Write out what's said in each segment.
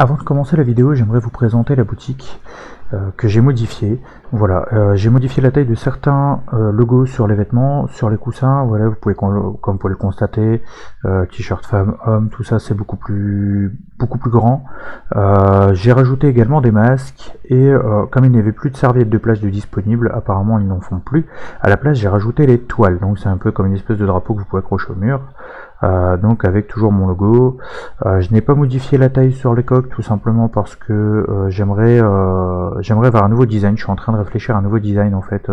Avant de commencer la vidéo, j'aimerais vous présenter la boutique que j'ai modifiée. Voilà, j'ai modifié la taille de certains logos sur les vêtements, sur les coussins. Voilà, vous pouvez, comme vous pouvez le constater, t-shirt femme, homme, tout ça c'est beaucoup plus grand. J'ai rajouté également des masques et comme il n'y avait plus de serviettes de plage de disponibles, apparemment ils n'en font plus. À la place, j'ai rajouté les toiles. Donc c'est un peu comme une espèce de drapeau que vous pouvez accrocher au mur. Donc avec toujours mon logo. Je n'ai pas modifié la taille sur les coques tout simplement parce que j'aimerais avoir un nouveau design. Je suis en train de réfléchir à un nouveau design en fait,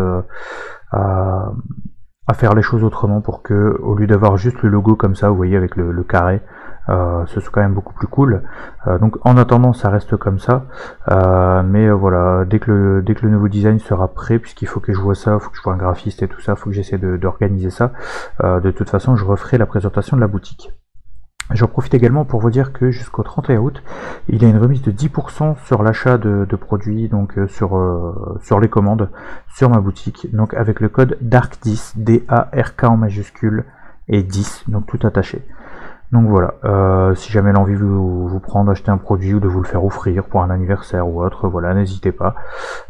à faire les choses autrement pour que, au lieu d'avoir juste le logo comme ça, vous voyez avec le carré, ce soit quand même beaucoup plus cool. Donc en attendant ça reste comme ça, mais voilà, dès que le nouveau design sera prêt, puisqu'il faut que je vois ça, il faut que je vois un graphiste et tout ça, il faut que j'essaie d'organiser ça. De toute façon je referai la présentation de la boutique. J'en profite également pour vous dire que jusqu'au 31 août, il y a une remise de 10% sur l'achat de produits, donc sur les commandes, sur ma boutique, donc avec le code DARK10, D-A-R-K en majuscule, et 10, donc tout attaché. Donc voilà, si jamais l'envie vous prend d'acheter un produit ou de vous le faire offrir pour un anniversaire ou autre, voilà, n'hésitez pas.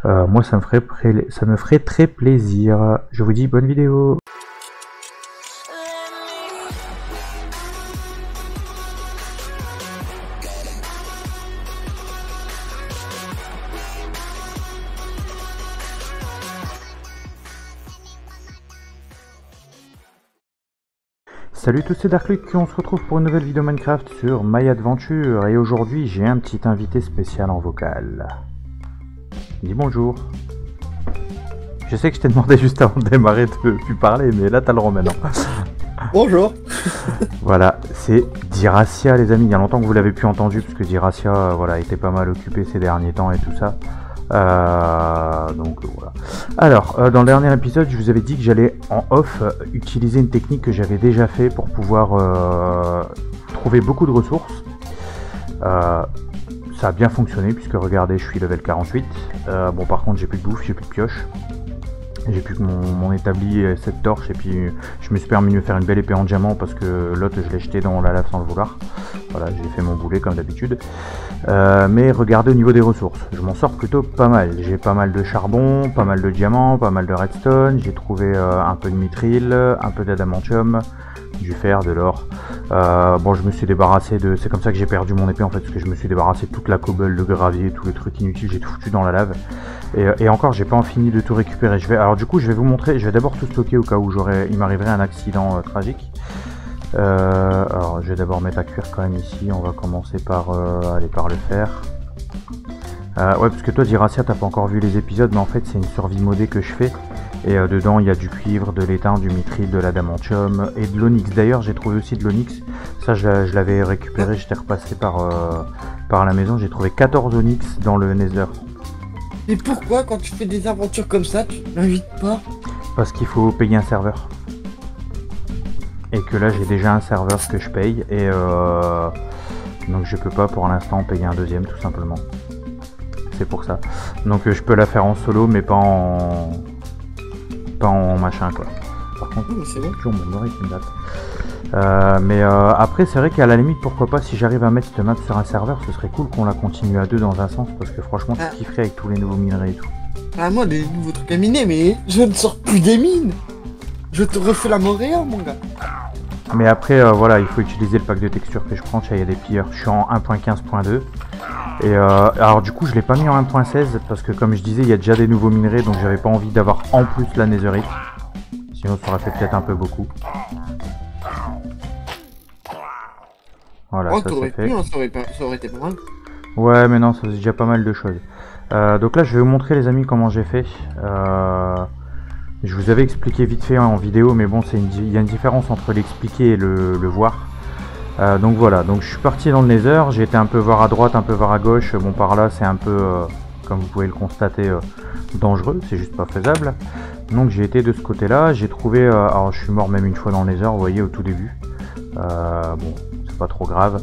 Moi ça me ferait très plaisir. Je vous dis bonne vidéo. Salut tous, c'est Darkluck, on se retrouve pour une nouvelle vidéo Minecraft sur My Adventure et aujourd'hui j'ai un petit invité spécial en vocal. Dis bonjour. Je sais que je t'ai demandé juste avant de démarrer de plus parler, mais là t'as le droit maintenant. Bonjour. Voilà, c'est Diracia les amis, il y a longtemps que vous l'avez plus entendu parce que Diracia voilà, était pas mal occupé ces derniers temps et tout ça. Donc voilà. Alors dans le dernier épisode je vous avais dit que j'allais en off utiliser une technique que j'avais déjà fait pour pouvoir trouver beaucoup de ressources. Ça a bien fonctionné puisque regardez, je suis level 48. Bon par contre j'ai plus de bouffe, j'ai plus de pioche, j'ai plus que mon établi et cette torche, et puis je me suis permis de me faire une belle épée en diamant parce que l'autre je l'ai jeté dans la lave sans le vouloir. Voilà, j'ai fait mon boulet comme d'habitude. Mais regardez au niveau des ressources, je m'en sors plutôt pas mal. J'ai pas mal de charbon, pas mal de diamants, pas mal de redstone, j'ai trouvé un peu de mithril, un peu d'adamantium, du fer, de l'or. Bon, je me suis débarrassé de... C'est comme ça que j'ai perdu mon épée en fait, parce que je me suis débarrassé de toute la cobble, le gravier, tous les trucs inutiles, j'ai tout foutu dans la lave. Et encore, j'ai pas fini de tout récupérer. Alors du coup, je vais vous montrer, je vais d'abord tout stocker au cas où il m'arriverait un accident tragique. Alors je vais d'abord mettre à cuire quand même ici, on va commencer par aller par le fer. Ouais, parce que toi Diracia t'as pas encore vu les épisodes, mais en fait c'est une survie modée que je fais. Et dedans il y a du cuivre, de l'étain, du mithril, de l'adamantium et de l'onyx. D'ailleurs j'ai trouvé aussi de l'onyx, ça je l'avais récupéré, j'étais repassé par la maison, j'ai trouvé 14 onyx dans le nether. Et pourquoi quand tu fais des aventures comme ça, tu m'invites pas? Parce qu'il faut payer un serveur. Et que là j'ai déjà un serveur que je paye et donc je peux pas pour l'instant payer un deuxième tout simplement. C'est pour ça. Donc je peux la faire en solo mais pas en machin quoi. Par contre c'est bon. toujours mon oreille qui me date. Mais après c'est vrai qu'à la limite pourquoi pas, si j'arrive à mettre cette map sur un serveur, ce serait cool qu'on la continue à deux dans un sens, parce que franchement tu kifferais avec tous les nouveaux minerais et tout. Ah moi des nouveaux trucs à miner, mais je ne sors plus des mines. Je te refais la Moréa mon gars. Mais après voilà, il faut utiliser le pack de textures que je prends, il y a des pilleurs. Je suis en 1.15.2 et alors du coup je l'ai pas mis en 1.16 parce que comme je disais il y a déjà des nouveaux minerais, donc j'avais pas envie d'avoir en plus la netherite, sinon ça aurait fait peut-être un peu beaucoup. Voilà, oh, ça c'est fait. hein, ça aurait été pas mal. Ouais mais non, ça c'est déjà pas mal de choses. Donc là je vais vous montrer les amis comment j'ai fait. Je vous avais expliqué vite fait en vidéo, mais bon, il y a une différence entre l'expliquer et le voir. Donc voilà, donc je suis parti dans le nether, j'ai été un peu voir à droite, un peu voir à gauche. Bon, par là c'est un peu, comme vous pouvez le constater, dangereux, c'est juste pas faisable. Donc j'ai été de ce côté là, j'ai trouvé, alors je suis mort même une fois dans le nether, vous voyez, au tout début. Bon, c'est pas trop grave.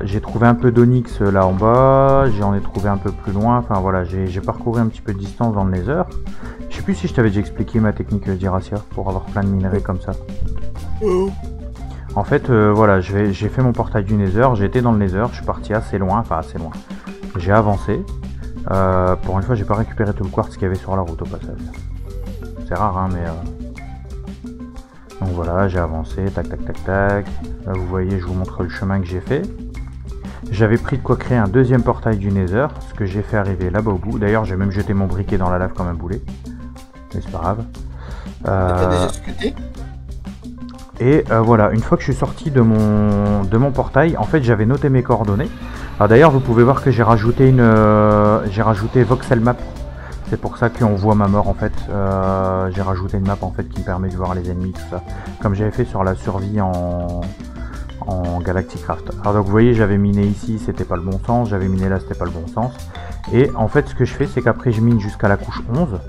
J'ai trouvé un peu d'onyx là en bas, j'en ai trouvé un peu plus loin, enfin voilà, j'ai parcouru un petit peu de distance dans le nether. Je sais plus si je t'avais déjà expliqué ma technique Diracia pour avoir plein de minerais comme ça. En fait, voilà, j'ai fait mon portail du Nether, j'ai été dans le Nether, je suis parti assez loin, enfin assez loin. J'ai avancé. Pour une fois, j'ai pas récupéré tout le quartz qu'il y avait sur la route au passage. C'est rare, hein, mais... Donc voilà, j'ai avancé, tac, tac, tac, tac. Là, vous voyez, je vous montre le chemin que j'ai fait. J'avais pris de quoi créer un deuxième portail du Nether, ce que j'ai fait arriver là-bas au bout. D'ailleurs, j'ai même jeté mon briquet dans la lave comme un boulet. Mais c'est pas grave. T'as déjà scuté? Et voilà, une fois que je suis sorti de mon portail, en fait j'avais noté mes coordonnées. Alors d'ailleurs vous pouvez voir que j'ai rajouté voxel map. C'est pour ça qu'on voit ma mort en fait. J'ai rajouté une map en fait qui me permet de voir les ennemis, tout ça. Comme j'avais fait sur la survie en Galacticraft. Alors donc vous voyez, j'avais miné ici, c'était pas le bon sens. J'avais miné là, c'était pas le bon sens. Et en fait ce que je fais, c'est qu'après je mine jusqu'à la couche 11.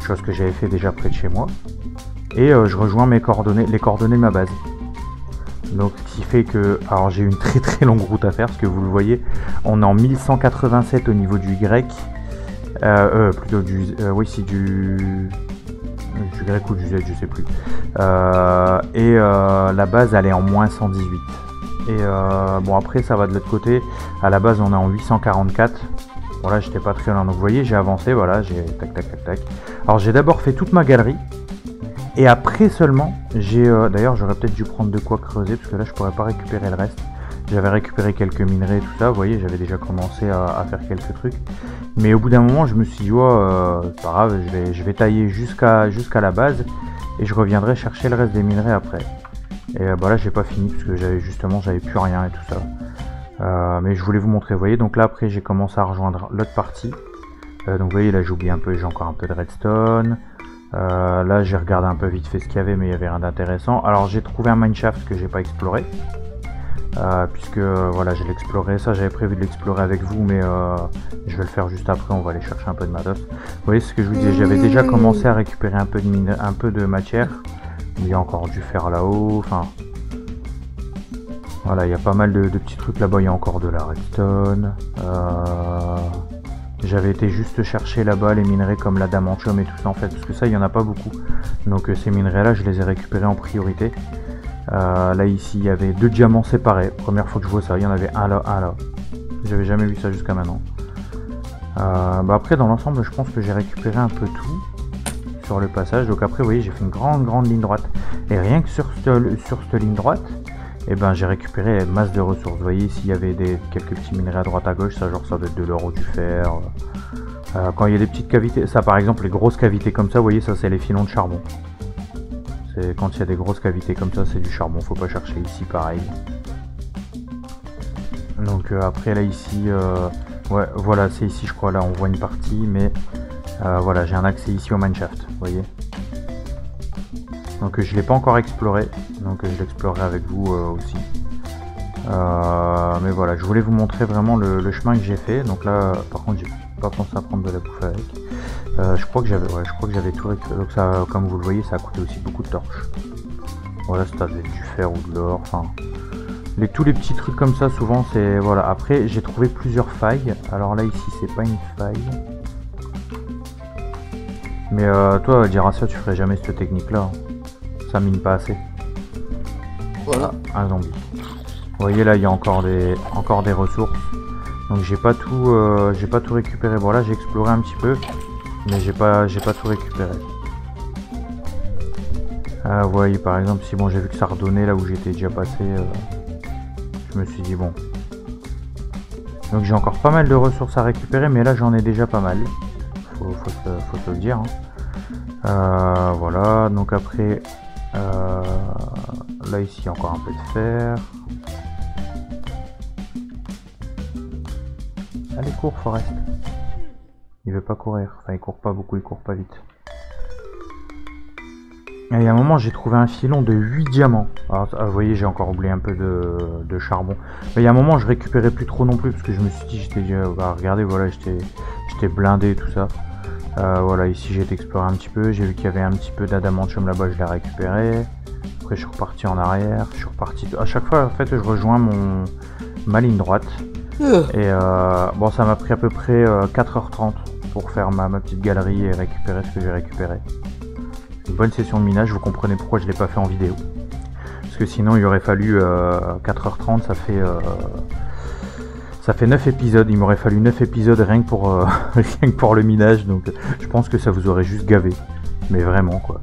Chose que j'avais fait déjà près de chez moi. Et je rejoins les coordonnées de ma base. Donc ce qui fait que, alors j'ai une très très longue route à faire, parce que vous le voyez, on est en 1187 au niveau du Y, plutôt du, oui c'est du Y ou du Z, je sais plus. La base elle est en moins 118. Et bon après ça va de l'autre côté, à la base on est en 844. Bon là j'étais pas très loin, donc vous voyez j'ai avancé, voilà, j'ai tac tac tac tac. Alors j'ai d'abord fait toute ma galerie. Et après seulement, j'ai... D'ailleurs, j'aurais peut-être dû prendre de quoi creuser, parce que là, je pourrais pas récupérer le reste. J'avais récupéré quelques minerais et tout ça, vous voyez, j'avais déjà commencé à faire quelques trucs. Mais au bout d'un moment, je me suis dit, oh, c'est pas grave, je vais tailler jusqu'à la base, et je reviendrai chercher le reste des minerais après. Et bah là, j'ai pas fini, parce que j'avais plus rien et tout ça. Mais je voulais vous montrer, vous voyez, donc là, après, j'ai commencé à rejoindre l'autre partie. Donc vous voyez, là, j'ai oublié un peu, j'ai encore un peu de redstone. Là j'ai regardé un peu vite fait ce qu'il y avait, mais il n'y avait rien d'intéressant. Alors j'ai trouvé un mineshaft que j'ai pas exploré, puisque voilà, je l'explorais, ça j'avais prévu de l'explorer avec vous, mais je vais le faire juste après, on va aller chercher un peu de matos. Vous voyez ce que je vous disais, j'avais déjà commencé à récupérer un peu de matière, il y a encore du fer là-haut, enfin voilà, il y a pas mal de petits trucs là-bas, il y a encore de la redstone. J'avais été juste chercher là-bas les minerais comme l'adamantium et tout ça en fait, parce que ça il n'y en a pas beaucoup. Donc ces minerais là je les ai récupérés en priorité. Là ici il y avait 2 diamants séparés, première fois que je vois ça, il y en avait un là, un là. J'avais jamais vu ça jusqu'à maintenant. Bah après dans l'ensemble je pense que j'ai récupéré un peu tout sur le passage. Donc après vous voyez j'ai fait une grande ligne droite. Et rien que sur cette ligne droite, et ben j'ai récupéré masse de ressources. Vous voyez s'il y avait quelques petits minerais à droite à gauche, ça genre ça doit être de l'or ou du fer. Quand il y a des petites cavités, ça par exemple les grosses cavités comme ça, vous voyez ça c'est les filons de charbon. C'est quand il y a des grosses cavités comme ça, c'est du charbon, faut pas chercher ici pareil. Donc après là ici, ouais voilà c'est ici je crois, là on voit une partie, mais voilà j'ai un accès ici au mineshaft, vous voyez. Donc je l'ai pas encore exploré, donc je l'explorerai avec vous aussi. Mais voilà, je voulais vous montrer vraiment le chemin que j'ai fait. Donc là, par contre, j'ai pas pensé à prendre de la bouffe avec. Je crois que j'avais tout récupéré. Donc ça, comme vous le voyez, ça a coûté aussi beaucoup de torches. Voilà, ça devait être du fer ou de l'or. Enfin, tous les petits trucs comme ça, souvent c'est voilà. Après, j'ai trouvé plusieurs failles. Alors là, ici, c'est pas une faille. Mais toi, Diracia, tu ferais jamais cette technique-là. Ça mine pas assez. Voilà. Ah, un zombie. Vous voyez là il y a encore des ressources. Donc j'ai pas tout récupéré. Bon là j'ai exploré un petit peu, mais j'ai pas tout récupéré. Vous voyez par exemple si bon j'ai vu que ça redonnait là où j'étais déjà passé, je me suis dit bon. Donc j'ai encore pas mal de ressources à récupérer, mais là j'en ai déjà pas mal. Faut se le dire. Hein. Voilà, donc après là ici il y a encore un peu de fer. Allez cours Forest. Il veut pas courir, enfin il court pas beaucoup, il court pas vite. Et il y a un moment j'ai trouvé un filon de 8 diamants. Alors vous voyez j'ai encore oublié un peu de charbon. Mais il y a un moment je récupérais plus trop non plus parce que je me suis dit j'étais déjà. Bah, regardez voilà j'étais blindé et tout ça. Voilà ici j'ai exploré un petit peu, j'ai vu qu'il y avait un petit peu d'adamantium là-bas, je l'ai récupéré. Après je suis reparti en arrière, je suis reparti. À chaque fois en fait je rejoins ma ligne droite. Et bon ça m'a pris à peu près 4h30 pour faire ma petite galerie et récupérer ce que j'ai récupéré. Une bonne session de minage, vous comprenez pourquoi je l'ai pas fait en vidéo. Parce Parce que sinon il aurait fallu 4h30, ça fait 9 épisodes, il m'aurait fallu 9 épisodes rien que pour, rien que pour le minage, donc je pense que ça vous aurait juste gavé. Mais vraiment quoi.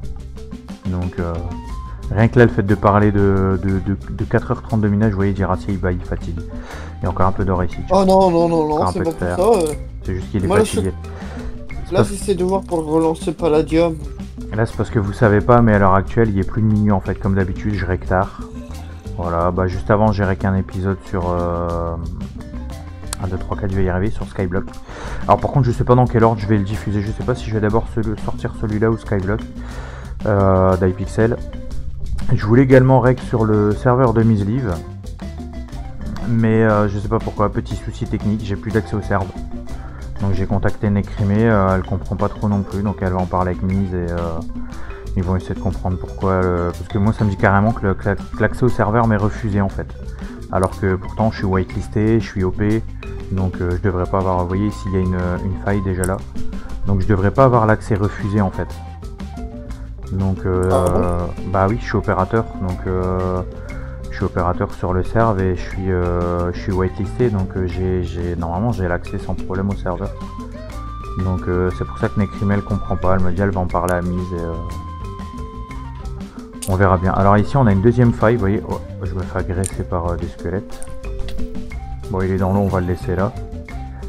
Donc rien que là le fait de parler de 4h30 de minage, vous voyez Jiracia il fatigue. Il y a encore un peu d'or ici. Oh non, c'est pas pour ça. C'est juste qu'il est Moi, fatigué. Là j'essaie de voir pour relancer Palladium. Là c'est parce que vous savez pas, mais à l'heure actuelle il est plus de minuit en fait, comme d'habitude je rec tard. Voilà, bah juste avant j'ai rec un épisode sur 1, 2, 3, 4, je vais y arriver sur Skyblock. Alors par contre je sais pas dans quel ordre je vais le diffuser, je sais pas si je vais d'abord sortir celui-là ou Skyblock d'iPixel. Je voulais également rec sur le serveur de Mislive, mais je sais pas pourquoi, petit souci technique, j'ai plus d'accès au serveur. Donc j'ai contacté Necrimé, elle comprend pas trop non plus, donc elle va en parler avec Mise et ils vont essayer de comprendre pourquoi. Parce que moi ça me dit carrément que l'accès au serveur m'est refusé en fait. Alors que pourtant je suis whitelisté, je suis OP, donc je devrais pas avoir, vous voyez ici il y a une faille déjà là. Donc je devrais pas avoir l'accès refusé en fait. Donc bah oui je suis opérateur, donc je suis opérateur sur le serve et je suis whitelisté, donc normalement j'ai l'accès sans problème au serveur. Donc c'est pour ça que Necrimel comprend pas, elle me dit elle va en parler à Mise et on verra bien. Alors ici on a une deuxième faille, vous voyez, oh, je me fais agresser par des squelettes. Bon il est dans l'eau, on va le laisser là.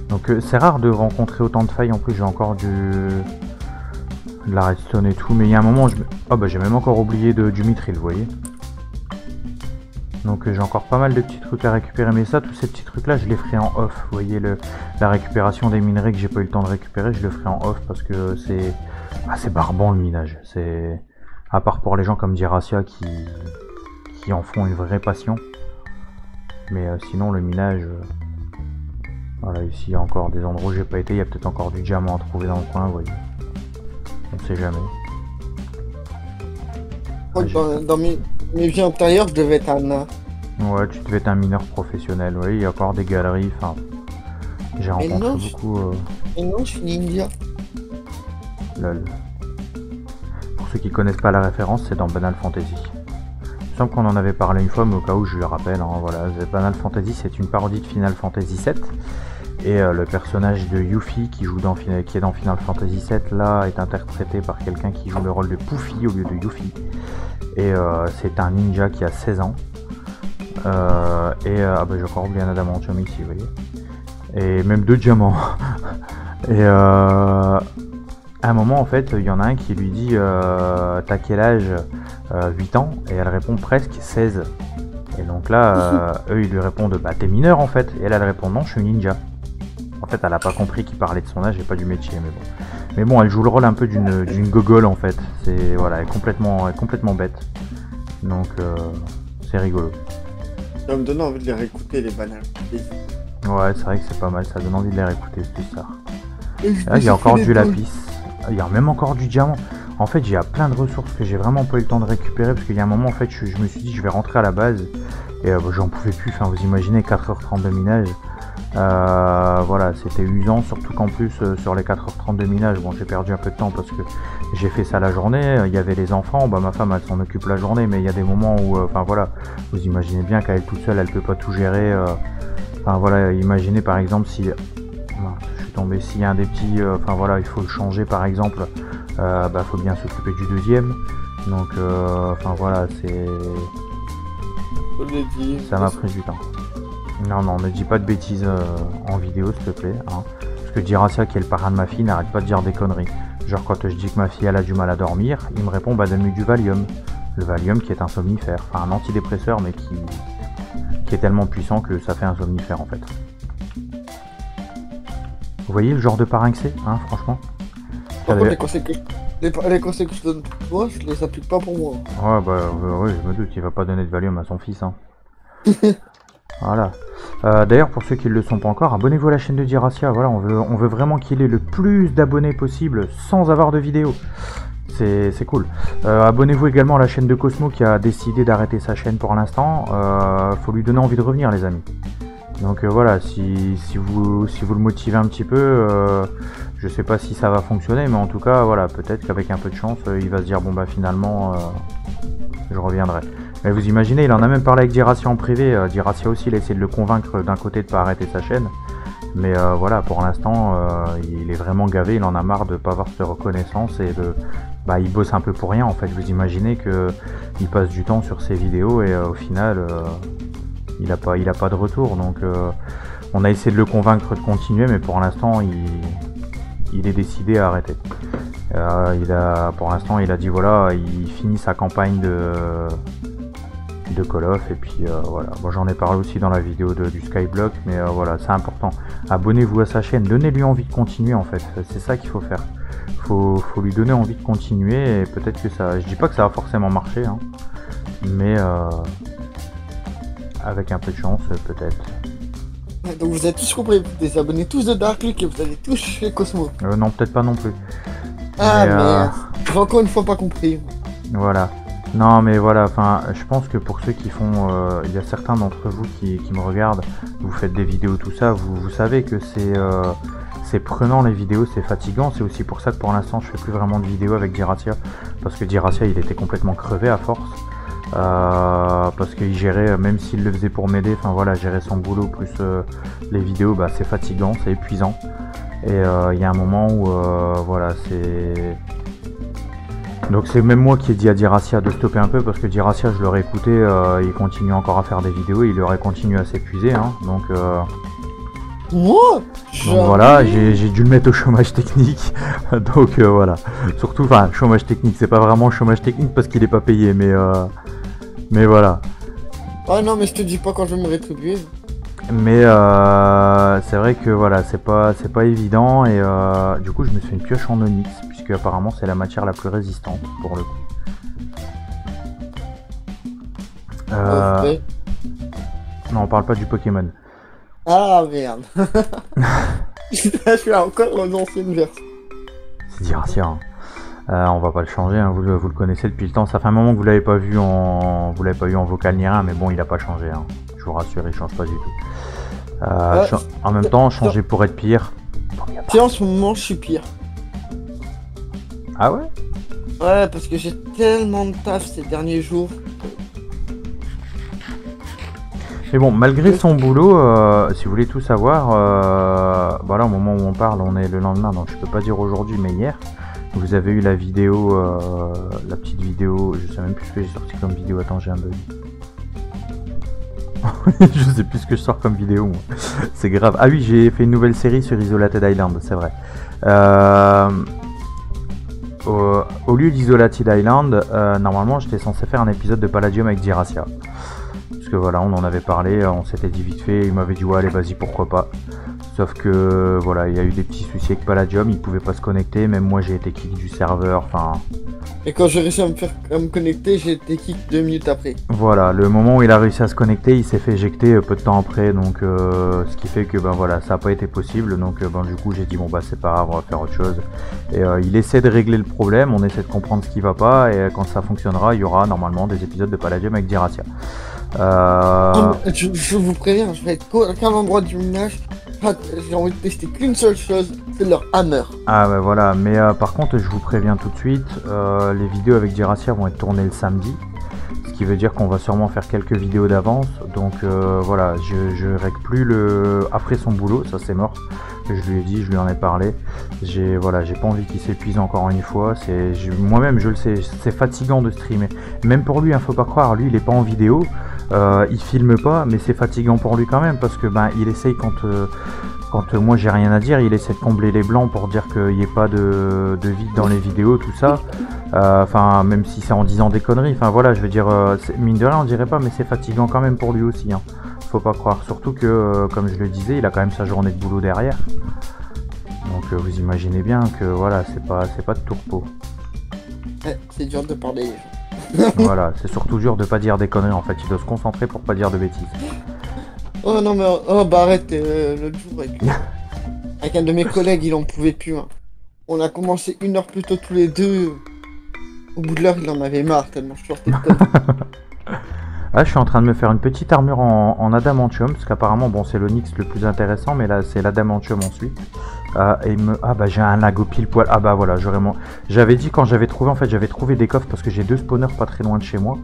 Donc c'est rare de rencontrer autant de failles, en plus j'ai encore de la redstone et tout, mais il y a un moment où oh bah j'ai même encore oublié du mithril, vous voyez. Donc j'ai encore pas mal de petits trucs à récupérer, mais ça, tous ces petits trucs là je les ferai en off, vous voyez, la récupération des minerais que j'ai pas eu le temps de récupérer, je le ferai en off parce que c'est barbant le minage, c'est à part pour les gens comme Jiracia qui en font une vraie passion, mais sinon le minage, voilà, ici il y a encore des endroits où j'ai pas été, il y a peut-être encore du diamant à trouver dans le coin, vous voyez, on sait jamais. Dans mes vies antérieures, je devais être un nain. Ouais, tu devais être un mineur professionnel, oui, il y a encore des galeries, enfin... J'ai rencontré beaucoup... Et non, je suis ninja. Lol. Pour ceux qui connaissent pas la référence, c'est dans Banal Fantasy. Il me semble qu'on en avait parlé une fois, mais au cas où je le rappelle, hein, voilà, Banal Fantasy c'est une parodie de Final Fantasy VII. Et le personnage de Yuffie qui est dans Final Fantasy VII là est interprété par quelqu'un qui joue le rôle de Poufy au lieu de Yuffie. Et c'est un ninja qui a 16 ans. Ah bah j'ai encore oublié un adamantium ici, vous voyez. Et même 2 diamants. Et à un moment en fait, il y en a un qui lui dit t'as quel âge 8 ans, et elle répond presque 16. Et donc là, eux ils lui répondent bah t'es mineur en fait. Et elle répond non, je suis ninja. En fait, elle a pas compris qu'il parlait de son âge et pas du métier, mais bon. Mais bon, elle joue le rôle un peu d'une gogole en fait. C'est voilà, elle est complètement bête. Donc c'est rigolo. Ça me donne envie de les réécouter les bananes. Ouais, c'est vrai que c'est pas mal, ça donne envie de les réécouter, c'est ça. Là, il y a encore du lapis. Il y a même encore du diamant. En fait, il y a plein de ressources que j'ai vraiment pas eu le temps de récupérer parce qu'il y a un moment en fait, je me suis dit je vais rentrer à la base et j'en pouvais plus. Enfin, vous imaginez 4h30 de minage. Voilà, c'était usant, surtout qu'en plus sur les 4h30 de minage, bon j'ai perdu un peu de temps parce que j'ai fait ça la journée, il y avait les enfants, bah ma femme elle s'en occupe la journée, mais il y a des moments où, enfin voilà, vous imaginez bien qu'elle toute seule elle peut pas tout gérer, enfin voilà, imaginez par exemple si, je suis tombé, s'il y a un des petits, enfin voilà, il faut le changer par exemple, bah faut bien s'occuper du deuxième, donc enfin voilà, ça m'a pris du temps. Non, ne dis pas de bêtises en vidéo, s'il te plaît. Hein. Parce que Jiracia, qui est le parrain de ma fille, n'arrête pas de dire des conneries. Genre, quand je dis que ma fille elle a du mal à dormir, il me répond bah donne-lui du Valium. Le Valium qui est un somnifère. Enfin, un antidépresseur, mais qui est tellement puissant que ça fait un somnifère en fait. Vous voyez le genre de parrain que c'est, hein, franchement. Par contre, les conseils que je donne pour toi, je les applique pas pour moi. Ouais, bah, ouais, je me doute, il va pas donner de Valium à son fils, hein. Voilà. D'ailleurs, pour ceux qui ne le sont pas encore, abonnez-vous à la chaîne de Jiracia. Voilà, on veut vraiment qu'il ait le plus d'abonnés possible sans avoir de vidéo. C'est cool. Abonnez-vous également à la chaîne de Cosmo qui a décidé d'arrêter sa chaîne pour l'instant. Faut lui donner envie de revenir, les amis. Donc voilà, si vous le motivez un petit peu, je sais pas si ça va fonctionner, mais en tout cas, voilà, peut-être qu'avec un peu de chance, il va se dire bon bah finalement, je reviendrai. Mais vous imaginez, il en a même parlé avec Diracia en privé. Diracia aussi, il a essayé de le convaincre d'un côté de pas arrêter sa chaîne. Mais voilà, pour l'instant, il est vraiment gavé, il en a marre de pas avoir cette reconnaissance et de... Bah, il bosse un peu pour rien en fait. Vous imaginez que il passe du temps sur ses vidéos et au final, il a pas de retour. Donc, on a essayé de le convaincre de continuer, mais pour l'instant, il est décidé à arrêter. Pour l'instant, il a dit voilà, il finit sa campagne de Call of et puis voilà. Moi j'en ai parlé aussi dans la vidéo du Skyblock, mais voilà, c'est important. Abonnez-vous à sa chaîne, donnez-lui envie de continuer en fait. C'est ça qu'il faut faire. Faut lui donner envie de continuer et peut-être que ça. Je dis pas que ça va forcément marcher, hein, mais avec un peu de chance peut-être. Donc vous avez tous compris, vous désabonnez tous de Dark Luke et vous allez tous chez Cosmo. Non, peut-être pas non plus. Ah mais j'ai encore une fois pas compris. Voilà. Non mais voilà, enfin je pense que pour ceux qui font, il y a certains d'entre vous qui me regardent, vous faites des vidéos tout ça, vous savez que c'est prenant les vidéos, c'est fatigant, c'est aussi pour ça que pour l'instant je fais plus vraiment de vidéos avec Diracia, parce que Diracia il était complètement crevé à force, parce qu'il gérait, même s'il le faisait pour m'aider, enfin voilà, gérer son boulot plus les vidéos, bah c'est fatigant, c'est épuisant, et il y a un moment où voilà c'est... Donc c'est même moi qui ai dit à Diracia de stopper un peu parce que Diracia je l'aurais écouté, il continue encore à faire des vidéos, il aurait continué à s'épuiser, hein, donc voilà, j'ai dû le mettre au chômage technique, donc voilà, surtout, enfin chômage technique, c'est pas vraiment chômage technique parce qu'il est pas payé, mais voilà. Ah non mais je te dis pas quand je vais me rétribuer. Mais c'est vrai que voilà, c'est pas évident et du coup je me suis fait une pioche en onyx puisque apparemment c'est la matière la plus résistante pour le coup. Non, on parle pas du Pokémon. Ah merde. Je suis encore dans l'ancienne version. C'est Diracia. Hein. On va pas le changer, hein. Vous le connaissez depuis le temps. Ça fait un moment que vous l'avez pas vu en vocal ni rien, mais bon, il a pas changé. Hein. Je vous rassure, il change pas du tout. En même temps, changer pour être pire. Tiens, en ce moment, je suis pire. Ah ouais? Ouais, parce que j'ai tellement de taf ces derniers jours. Mais bon, malgré son boulot, si vous voulez tout savoir, voilà, au moment où on parle, on est le lendemain, donc je peux pas dire aujourd'hui, mais hier, vous avez eu la vidéo, la petite vidéo, je sais même plus ce que j'ai sorti comme vidéo, attends, j'ai un bug. Je sais plus ce que je sors comme vidéo, moi. C'est grave. Ah oui, j'ai fait une nouvelle série sur Isolated Island, c'est vrai. Au lieu d'Isolated Island, normalement j'étais censé faire un épisode de Palladium avec Diracia. Parce que voilà, on en avait parlé, on s'était dit vite fait, il m'avait dit ouais allez vas-y pourquoi pas. Sauf que voilà, il y a eu des petits soucis avec Palladium, il pouvait pas se connecter, même moi j'ai été kick du serveur, enfin... Et quand j'ai réussi à me connecter, j'ai été kick 2 minutes après. Voilà, le moment où il a réussi à se connecter, il s'est fait éjecter peu de temps après, donc ce qui fait que ben voilà, ça n'a pas été possible, donc ben, du coup j'ai dit bon bah c'est pas grave, on va faire autre chose. Et il essaie de régler le problème, on essaie de comprendre ce qui va pas, et quand ça fonctionnera, il y aura normalement des épisodes de Palladium avec Diracia. Je vous préviens, je vais être qu'à l'endroit du minage. J'ai envie de tester qu'une seule chose, c'est leur hammer. Ah bah voilà, mais par contre je vous préviens tout de suite, les vidéos avec Diracia vont être tournées le samedi, ce qui veut dire qu'on va sûrement faire quelques vidéos d'avance, donc voilà, je règle plus après son boulot, ça c'est mort, je lui ai dit, je lui en ai parlé, j'ai pas envie qu'il s'épuise encore une fois, moi-même je le sais, c'est fatigant de streamer, même pour lui, hein, faut pas croire, lui il est pas en vidéo, il filme pas, mais c'est fatigant pour lui quand même parce que ben il essaye quand moi j'ai rien à dire, il essaie de combler les blancs pour dire qu'il n'y ait pas de vide dans les vidéos, tout ça. Enfin, même si c'est en disant des conneries, enfin voilà, je veux dire, mine de rien on dirait pas, mais c'est fatigant quand même pour lui aussi. Hein. Faut pas croire, surtout que comme je le disais, il a quand même sa journée de boulot derrière. Donc vous imaginez bien que voilà, c'est pas de tourpeau. Ouais, c'est dur de parler. Voilà, c'est surtout dur de pas dire des conneries en fait, il doit se concentrer pour pas dire de bêtises. Oh non mais bah arrête, l'autre jour avec un de mes collègues il en pouvait plus. Hein. On a commencé 1 heure plus tôt tous les deux. Au bout de l'heure il en avait marre tellement je sortais de tête. Là je suis en train de me faire une petite armure en adamantium, parce qu'apparemment bon c'est l'onyx le plus intéressant, mais là c'est l'adamantium ensuite. Ah bah j'ai un lago pile poil, ah bah voilà, j'avais dit quand j'avais trouvé, en fait j'avais trouvé des coffres parce que j'ai 2 spawners pas très loin de chez moi.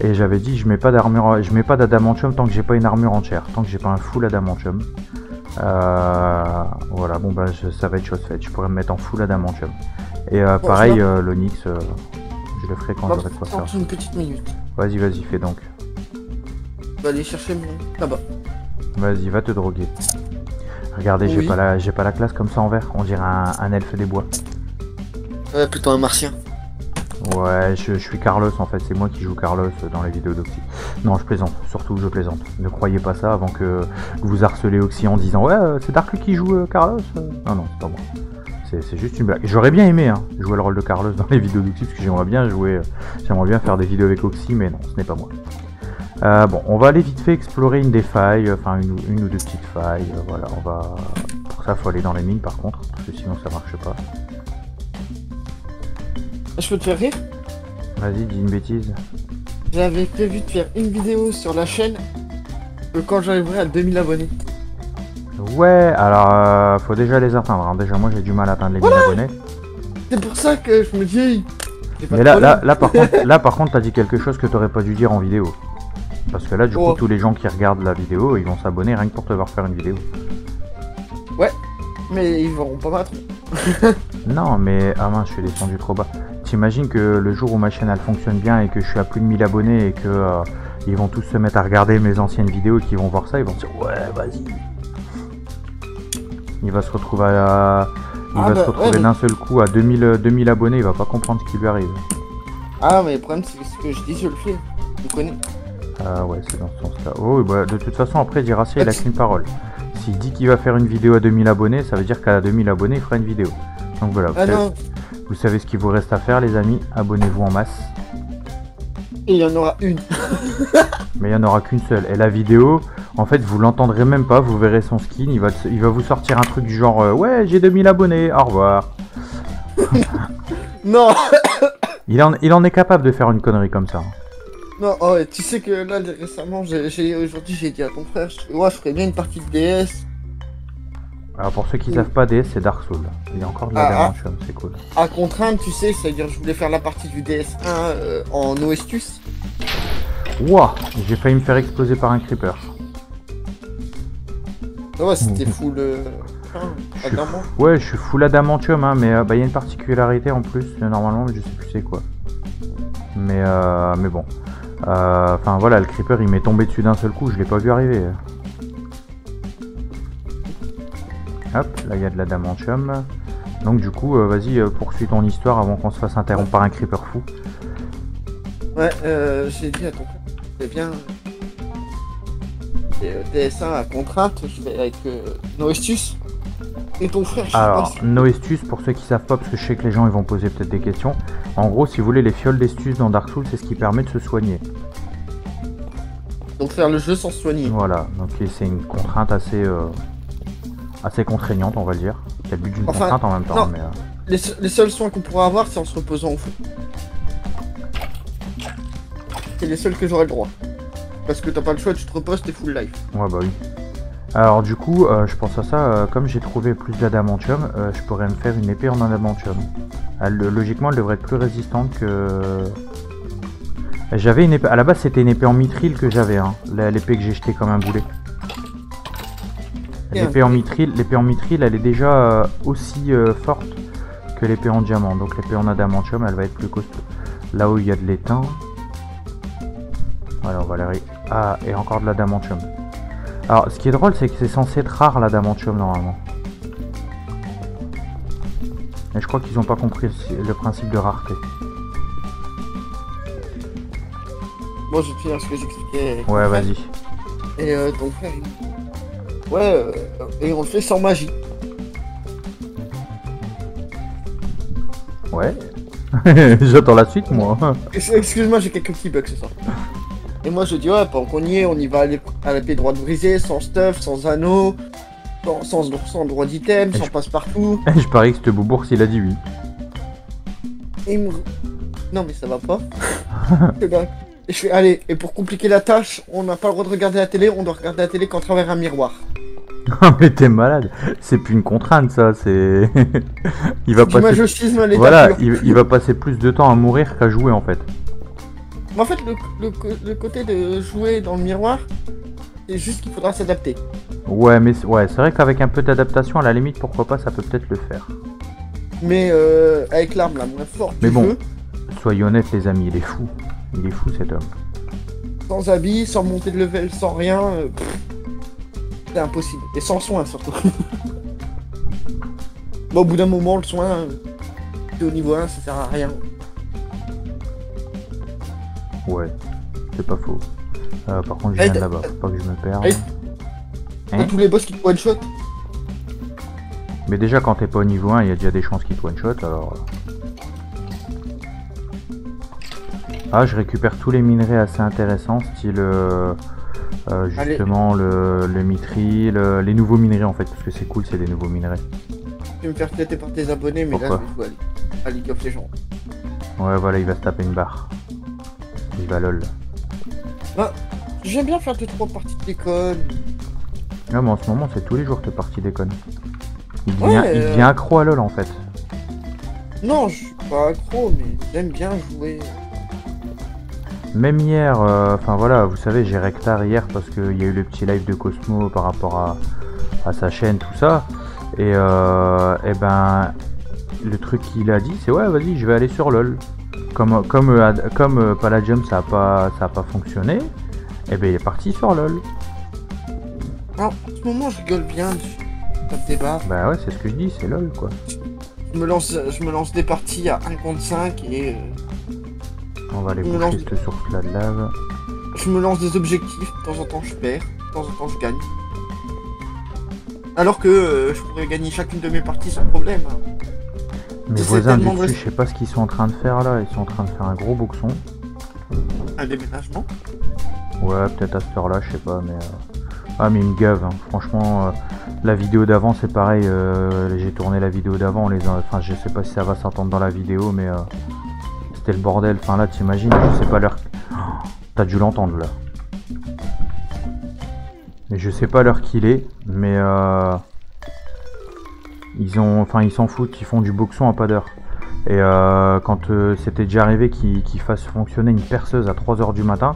Et j'avais dit je mets pas d'armure, je mets pas d'adamantium tant que j'ai pas une armure entière, tant que j'ai pas un full adamantium. Voilà, bon bah ça va être chose faite, je pourrais me mettre en full adamantium. Et pareil, l'onyx, je le ferai quand j'aurai de quoi faire. Une petite minute. Vas-y, fais donc. Je vais aller chercher mon tabac. Vas-y, va te droguer. Regardez, Oui. j'ai pas la classe comme ça en vert, on dirait un elfe des bois. Plutôt un martien. Ouais, je suis Carlos en fait, c'est moi qui joue Carlos dans les vidéos d'Oxy. Non, je plaisante, surtout je plaisante. Ne croyez pas ça avant que vous harcelez Oxy en disant ouais, c'est Dark qui joue Carlos. Non, c'est pas moi. C'est juste une blague. J'aurais bien aimé jouer le rôle de Carlos dans les vidéos d'Oxy parce que j'aimerais bien faire des vidéos avec Oxy, mais non, ce n'est pas moi. Bon, on va aller vite fait explorer une des failles, enfin une ou deux petites failles. Voilà, on va. Pour ça, faut aller dans les mines par contre, parce que sinon ça marche pas. Je peux te faire rire? Vas-y, dis une bêtise. J'avais prévu de faire une vidéo sur la chaîne quand j'arriverai à 2000 abonnés. Ouais, alors faut déjà les atteindre. Hein. Déjà, moi j'ai du mal à atteindre les 1000 abonnés. C'est pour ça que je me dis. Mais là, par contre, t'as dit quelque chose que t'aurais pas dû dire en vidéo. Parce que là, du coup, tous les gens qui regardent la vidéo, ils vont s'abonner rien que pour te voir faire une vidéo. Ouais, mais ils verront pas mal. Non, mais ah mince, je suis descendu trop bas. T'imagines que le jour où ma chaîne elle fonctionne bien et que je suis à plus de 1000 abonnés et que ils vont tous se mettre à regarder mes anciennes vidéos et qu'ils vont voir ça, ils vont se dire ouais, vas-y. Il va se retrouver d'un seul coup à 2000 abonnés, il va pas comprendre ce qui lui arrive. Ah, mais le problème c'est que ce que je dis, je le fais. Tu connais. Ah ouais, c'est dans ce sens-là. Oh, bah, de toute façon, après, Diracia, il a qu'une parole. S'il dit qu'il va faire une vidéo à 2000 abonnés, ça veut dire qu'à 2000 abonnés, il fera une vidéo. Donc voilà, vous savez ce qu'il vous reste à faire, les amis. Abonnez-vous en masse. Et il y en aura une. Mais il n'y en aura qu'une seule. Et la vidéo, en fait, vous l'entendrez même pas. Vous verrez son skin. Il va vous sortir un truc du genre ouais, j'ai 2000 abonnés, au revoir. Non. Il en est capable de faire une connerie comme ça. Non, oh, tu sais que là, récemment, aujourd'hui, j'ai dit à ton frère, je ferais bien une partie de DS. Alors pour ceux qui savent pas, DS c'est Dark Souls. Il y a encore de la Dimension, c'est cool. À contrainte, tu sais, c'est-à-dire je voulais faire la partie du DS1 en OStus. Wouah, j'ai failli me faire exploser par un creeper. Ouais, c'était full... Ouais, je suis full adamantium, hein, mais il y a une particularité en plus, normalement, je sais plus c'est quoi. Mais bon. Enfin voilà, le creeper il m'est tombé dessus d'un seul coup, je l'ai pas vu arriver. Hop, là il y a de l'adamantium. Donc du coup, vas-y, poursuis ton histoire avant qu'on se fasse interrompre par un creeper fou. Ouais, j'ai dit à ton frère, c'est bien... DS1 à contrainte, je vais avec Noestus. Et ton frère, je sais Alors, pas si... Noestus, pour ceux qui savent pas, parce que je sais que les gens ils vont poser peut-être des questions. En gros, si vous voulez, les fioles d'Estus dans Dark Souls, c'est ce qui permet de se soigner. Donc faire le jeu sans se soigner. Voilà, donc c'est une contrainte assez contraignante, on va le dire. Il y a le but d'une contrainte en même temps. Non. Mais, les seuls soins qu'on pourra avoir, c'est en se reposant au fond. C'est les seuls que j'aurai le droit. Parce que t'as pas le choix, tu te reposes, t'es full life. Ouais, bah oui. Alors du coup, je pense à ça, comme j'ai trouvé plus d'adamantium, je pourrais me faire une épée en adamantium. Logiquement, elle devrait être plus résistante que... J'avais une épée... À la base, c'était une épée en mithril que j'avais, hein. L'épée que j'ai jetée comme un boulet. L'épée en mithril, elle est déjà aussi forte que l'épée en diamant. Donc l'épée en adamantium, elle va être plus costaud. Là où il y a de l'étain... Voilà, on va aller... Ah, et encore de l'adamantium. Alors, ce qui est drôle, c'est que c'est censé être rare l'adamantium normalement. Et je crois qu'ils n'ont pas compris le principe de rareté. Moi, je vais te finir ce que j'expliquais. Ouais, vas-y. Et ton frère, ouais, et on le fait sans magie. Ouais. J'attends la suite, moi. Excuse-moi, j'ai quelques petits bugs ce soir. Et moi je dis ouais, pendant qu'on y est, on y va à l'épée droite brisée, sans stuff, sans anneau, sans droit d'item, sans passe-partout. Je parie que c'était Boubourg s'il a dit oui. Et il me... Non mais ça va pas. Et je fais allez, et pour compliquer la tâche, on n'a pas le droit de regarder la télé, on doit regarder la télé qu'en travers un miroir. Mais t'es malade, c'est plus une contrainte ça, c'est... il va passer... Majochisme à l'état voilà, pur. il va passer plus de temps à mourir qu'à jouer en fait. Mais en fait, le côté de jouer dans le miroir, c'est juste qu'il faudra s'adapter. Ouais, mais ouais, c'est vrai qu'avec un peu d'adaptation, à la limite, pourquoi pas, ça peut peut-être le faire. Mais avec l'arme la moins forte Mais du bon, jeu, soyez honnêtes, les amis, il est fou. Il est fou cet homme. sans habits, sans montée de level, sans rien, c'est impossible. Et sans soin surtout. Bon, au bout d'un moment, le soin, t'es au niveau 1, ça sert à rien. Ouais, c'est pas faux. Par contre, je Hey, viens de là-bas, faut pas que je me perde. Hey. Hein? T'as tous les boss qui te one-shot. Mais déjà, quand t'es pas au niveau 1, il y a déjà des chances qu'il te one-shot, alors... Ah, je récupère tous les minerais assez intéressants, style... justement, le mithril, les nouveaux minerais, en fait, parce que c'est cool, c'est des nouveaux minerais. Tu veux me faire traiter par tes abonnés, mais Pourquoi? là, je vais jouer à League of Legends. Ouais, voilà, il va se taper une barre. Il va lol. Bah, j'aime bien faire 2-3 parties de déconne. Non, mais en ce moment, c'est tous les jours que partie déconne. Il devient, Ouais, il devient accro à LoL en fait. Non, je suis pas accro, mais j'aime bien jouer. Même hier, enfin voilà, vous savez, j'ai rectar hier parce qu'il y a eu le petit live de Cosmo par rapport à sa chaîne, tout ça. Et ben, le truc qu'il a dit, c'est ouais, vas-y, je vais aller sur LoL. Comme Palladium, ça a pas fonctionné, et ben il est parti sur LoL. Alors, en ce moment, je rigole bien pas de débat. Bah ouais, c'est ce que je dis, c'est LoL quoi. Je me lance des parties à 1 contre 5 et On va aller Je me boucher lance- cette source là de lave. je me lance des objectifs. De temps en temps, je perds. De temps en temps, je gagne. Alors que je pourrais gagner chacune de mes parties sans problème. Hein. Mes J'essaie voisins du tellement de dessus, je sais pas ce qu'ils sont en train de faire là, ils sont en train de faire un gros boxon. Un déménagement. Ouais, peut-être à cette heure là, je sais pas, mais... Ah mais ils me gavent, hein. Franchement, la vidéo d'avant c'est pareil, j'ai tourné la vidéo d'avant, enfin je sais pas si ça va s'entendre dans la vidéo, mais c'était le bordel, enfin là t'imagines, je sais pas l'heure... T'as dû l'entendre là. Mais je sais pas l'heure qu'il est, mais ils s'en foutent, ils font du boxon à pas d'heure. Et quand c'était déjà arrivé qu'ils fassent fonctionner une perceuse à 3h du matin,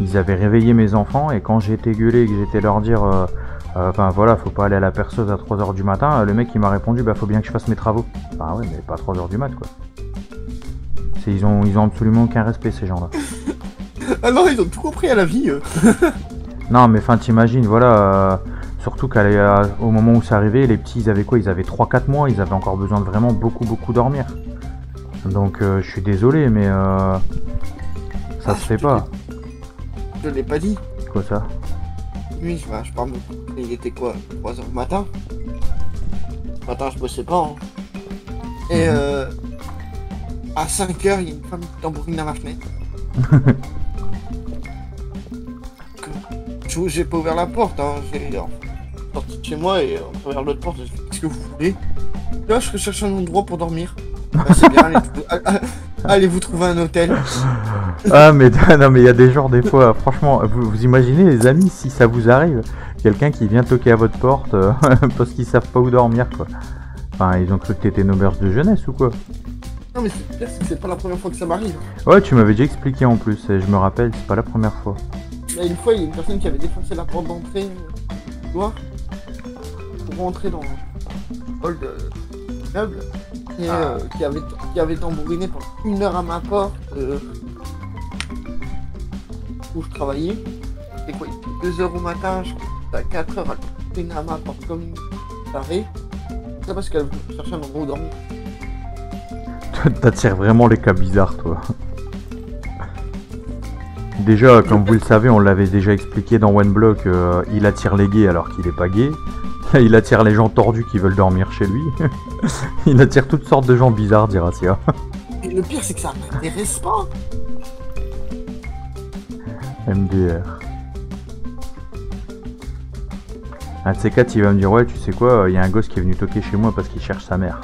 ils avaient réveillé mes enfants et quand j'ai été gueulé et que j'étais leur dire enfin voilà, faut pas aller à la perceuse à 3h du matin, le mec il m'a répondu bah faut bien que je fasse mes travaux. Bah ouais, mais pas à 3h du mat quoi. Ils ont absolument aucun respect ces gens-là. Ah non, ils ont tout compris à la vie. Non mais enfin t'imagines, voilà, surtout qu'au moment où c'est arrivé, les petits ils avaient quoi? Ils avaient 3-4 mois, ils avaient encore besoin de vraiment beaucoup dormir. Donc je suis désolé mais ça se fait pas. Je l'ai pas dit. Quoi ça? Lui, je parle de... Il était quoi? 3h du matin? Ce matin, je bossais pas. Hein. Et à 5h, il y a une femme qui tambourine à ma fenêtre. J'ai pas ouvert la porte, hein. J'ai sorti de chez moi et en ouvert l'autre porte, j'ai fait qu'est-ce que vous voulez? Là, je recherche un endroit pour dormir. Bah, c'est bien, allez vous trouver un hôtel. Ah mais non mais il y a des gens des fois, franchement, vous imaginez les amis si ça vous arrive, quelqu'un qui vient toquer à votre porte parce qu'ils savent pas où dormir quoi. Enfin ils ont cru que t'étais une auberge de jeunesse ou quoi? Non mais c'est pire, c'est pas la première fois que ça m'arrive. Ouais tu m'avais déjà expliqué en plus, et je me rappelle, c'est pas la première fois. Là, une fois, il y a une personne qui avait défoncé la porte d'entrée du couloir pour rentrer dans le hall de l'immeuble et qui avait tambouriné pendant 1 heure à ma porte où je travaillais. Et quoi, il était 2h au matin, je crois, à 4h, elle tambourine à ma porte comme une tarée. C'est parce qu'elle cherchait un endroit où dormir. T'attires vraiment les cas bizarres toi. Déjà, comme vous le savez, on l'avait déjà expliqué dans OneBlock, il attire les gays alors qu'il est pas gay. Il attire les gens tordus qui veulent dormir chez lui. Il attire toutes sortes de gens bizarres, dira Sia. Et le pire, c'est que ça m'intéresse pas. MDR. Un de ces quatre, il va me dire ouais, tu sais quoi, il y a un gosse qui est venu toquer chez moi parce qu'il cherche sa mère.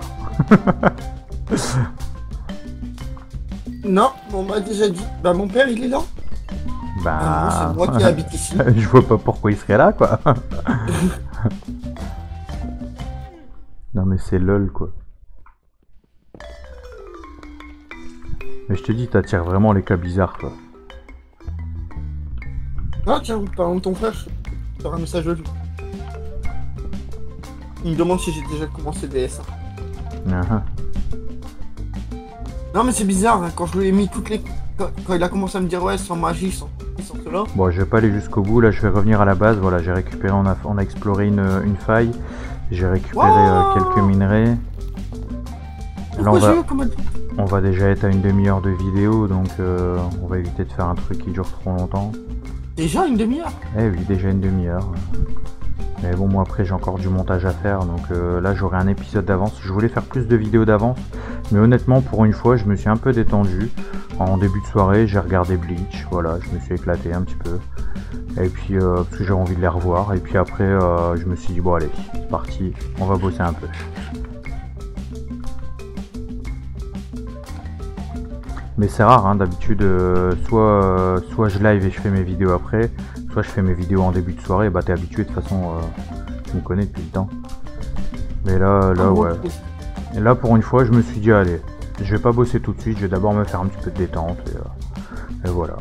Non, on m'a déjà dit. Bah mon père, il est là. Bah, Ah non, c'est moi qui habite ici. je vois pas pourquoi il serait là, quoi. Non mais c'est lol, quoi. Mais je te dis, t'attires vraiment les cas bizarres, quoi. Ah tiens, parlant de ton frère, je vais faire un message de lui. Il me demande si j'ai déjà commencé DS. Ah, Non mais c'est bizarre, hein, quand je lui ai mis toutes les... Quand il a commencé à me dire ouais, sans magie, sans cela. bon, je vais pas aller jusqu'au bout, là je vais revenir à la base. Voilà, j'ai récupéré, on a exploré une faille. J'ai récupéré quelques minerais. Là on va déjà être à une demi-heure de vidéo, donc on va éviter de faire un truc qui dure trop longtemps. Déjà une demi-heure? Eh oui, déjà une demi-heure. Mais bon, moi après j'ai encore du montage à faire, donc là j'aurai un épisode d'avance. Je voulais faire plus de vidéos d'avance, mais honnêtement pour une fois je me suis un peu détendu. En début de soirée j'ai regardé Bleach, voilà, je me suis éclaté un petit peu. Et puis parce que j'avais envie de les revoir, et puis après je me suis dit bon allez, c'est parti, on va bosser un peu. Mais c'est rare, hein, d'habitude, soit je live et je fais mes vidéos après, soit je fais mes vidéos en début de soirée. Bah t'es habitué de toute façon, tu me connais depuis le temps. Mais là ouais. Et là pour une fois je me suis dit allez, je vais pas bosser tout de suite, je vais d'abord me faire un petit peu de détente et voilà,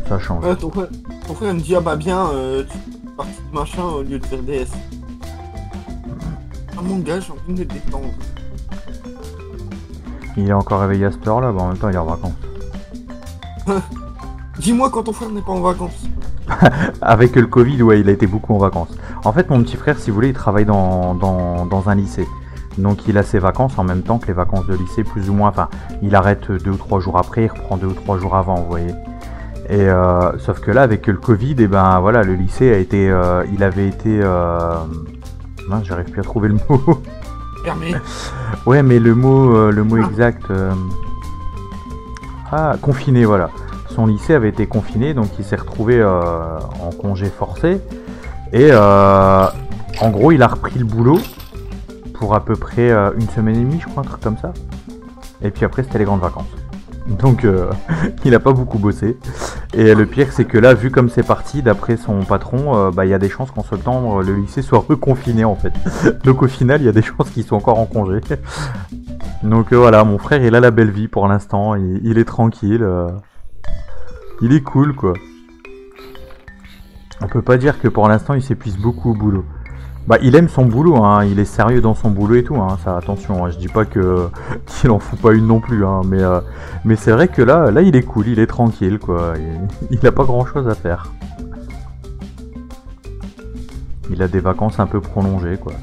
ça change. Ouais, ton frère me dit ah bah bien, tu es parti de machin au lieu de faire DS. Ah mon gars, j'ai envie de me détendre. Il est encore réveillé à cette heure là, bah en même temps il est en vacances. Dis-moi quand ton frère n'est pas en vacances. Avec le Covid, ouais, il a été beaucoup en vacances. En fait, mon petit frère, si vous voulez, il travaille dans un lycée. Donc il a ses vacances en même temps que les vacances de lycée, plus ou moins. Enfin, il arrête 2 ou 3 jours après, il reprend 2 ou 3 jours avant, vous voyez. Et sauf que là, avec le Covid, et ben voilà, le lycée a été, il avait été, mince, j'arrive plus à trouver le mot. Fermé. Ouais, mais le mot exact, confiné, voilà. Son lycée avait été confiné, donc il s'est retrouvé en congé forcé. Et en gros, il a repris le boulot pour à peu près 1 semaine et demie, je crois, un truc comme ça. Et puis après, c'était les grandes vacances. Donc, il a pas beaucoup bossé. Et le pire, c'est que là, vu comme c'est parti, d'après son patron, bah, il y a des chances qu'en septembre, le lycée soit reconfiné, en fait. Donc au final, il y a des chances qu'ils soient encore en congé. Donc voilà, mon frère, il a la belle vie pour l'instant. Il est tranquille. Il est cool, quoi. On peut pas dire que pour l'instant, il s'épuise beaucoup au boulot. Bah, il aime son boulot, hein. Il est sérieux dans son boulot et tout, hein. Ça, attention, hein. Je dis pas qu'il en fout pas une non plus, hein. Mais c'est vrai que là, il est cool, il est tranquille, quoi. Il a pas grand chose à faire. Il a des vacances un peu prolongées, quoi.